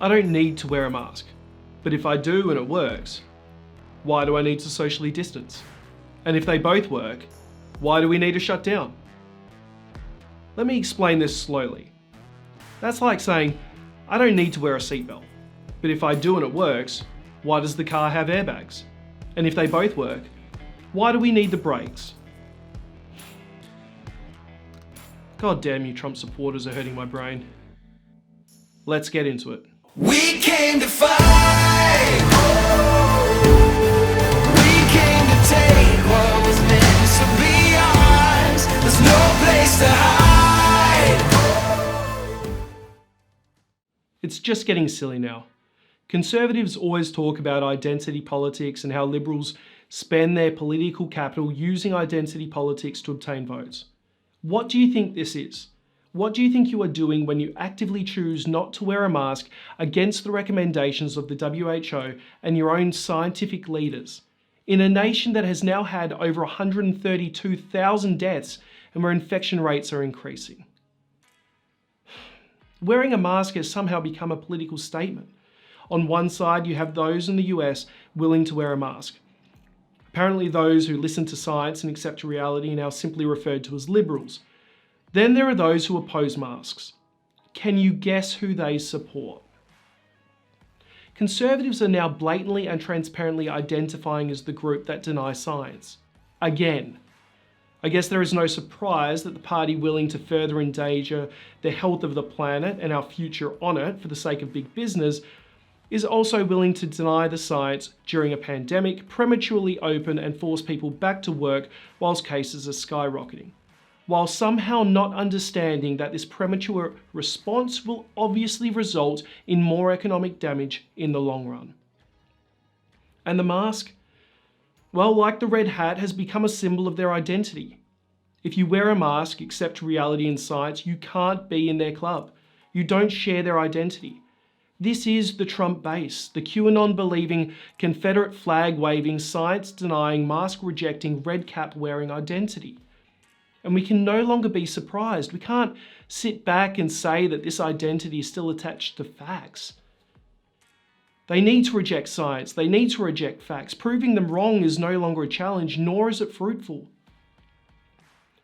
I don't need to wear a mask. But if I do and it works, why do I need to socially distance? And if they both work, why do we need to shut down? Let me explain this slowly. That's like saying, I don't need to wear a seatbelt. But if I do and it works, why does the car have airbags? And if they both work, why do we need the brakes? God damn you Trump supporters are hurting my brain. Let's get into it. We came to fight. We came to take what was meant to be ours. There's no place to hide. It's just getting silly now. Conservatives always talk about identity politics and how liberals spend their political capital using identity politics to obtain votes. What do you think this is? What do you think you are doing when you actively choose not to wear a mask against the recommendations of the WHO and your own scientific leaders? In a nation that has now had over 132,000 deaths and where infection rates are increasing. Wearing a mask has somehow become a political statement. On one side, you have those in the US willing to wear a mask. Apparently those who listen to science and accept reality are now simply referred to as liberals. Then there are those who oppose masks. Can you guess who they support? Conservatives are now blatantly and transparently identifying as the group that denies science. Again. I guess there is no surprise that the party willing to further endanger the health of the planet and our future on it for the sake of big business is also willing to deny the science during a pandemic, prematurely open and force people back to work whilst cases are skyrocketing, while somehow not understanding that this premature response will obviously result in more economic damage in the long run. And the mask? Well, like the red hat, has become a symbol of their identity. If you wear a mask, accept reality and science, you can't be in their club. You don't share their identity. This is the Trump base, the QAnon-believing, Confederate flag-waving, science-denying, mask-rejecting, red cap-wearing identity. And we can no longer be surprised. We can't sit back and say that this identity is still attached to facts. They need to reject science. They need to reject facts. Proving them wrong is no longer a challenge, nor is it fruitful.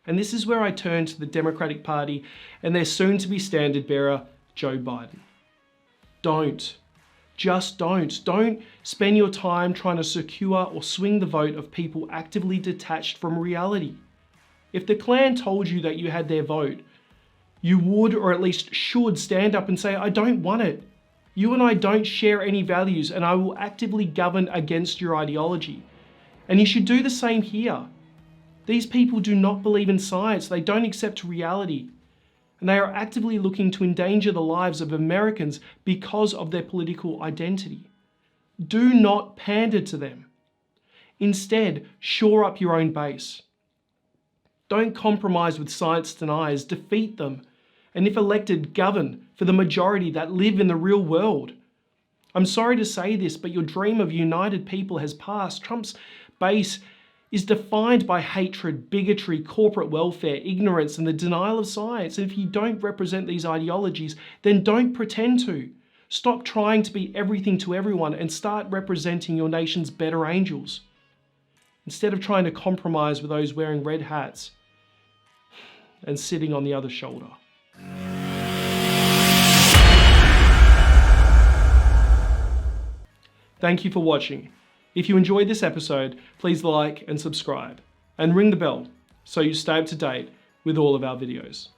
And this is where I turn to the Democratic Party and their soon-to-be standard bearer, Joe Biden. Don't. Just don't. Don't spend your time trying to secure or swing the vote of people actively detached from reality. If the Klan told you that you had their vote, you would, or at least should, stand up and say, I don't want it. You and I don't share any values and I will actively govern against your ideology. And you should do the same here. These people do not believe in science. They don't accept reality. And they are actively looking to endanger the lives of Americans because of their political identity. Do not pander to them. Instead, shore up your own base. Don't compromise with science deniers, defeat them. And if elected, govern for the majority that live in the real world. I'm sorry to say this, but your dream of united people has passed. Trump's base is defined by hatred, bigotry, corporate welfare, ignorance, and the denial of science. And if you don't represent these ideologies, then don't pretend to. Stop trying to be everything to everyone and start representing your nation's better angels. Instead of trying to compromise with those wearing red hats and sitting on the other shoulder. Thank you for watching. If you enjoyed this episode, please like and subscribe, and ring the bell so you stay up to date with all of our videos.